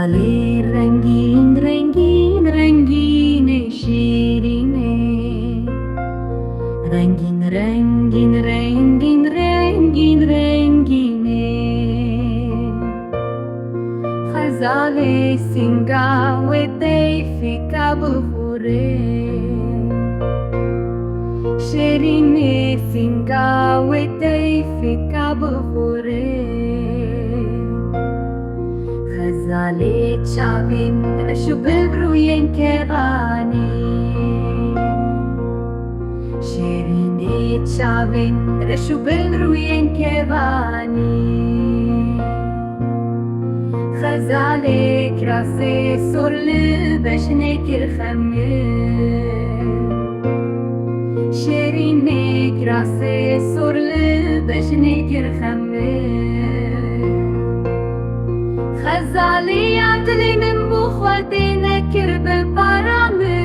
غزالی رنگین رنگین رنگین شیرینه، رنگین رنگین رنگین رنگین رنگینه. غزالی سینگا و دیفیکا بفوره، شیرینه سینگا و دیفیکا بفوره. غزالی چاوین رشو بگروین که غانی، شیرینی چاوین رشو بگروین که غانی. غزالی کراسی سرلی بشنه کر خمه، شیرینی کراسی سرلی بشنه کر خمه. غزالی عدلی من بو خودی نکر بپرامه،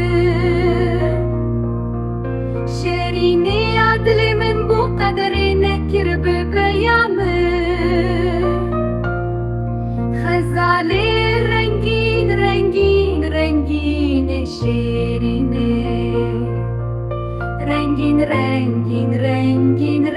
شیرینی عدلی من بو قدری نکر بپیامه. غزالی رنگین رنگین رنگین شیرینه، رنگین رنگین رنگین رنگین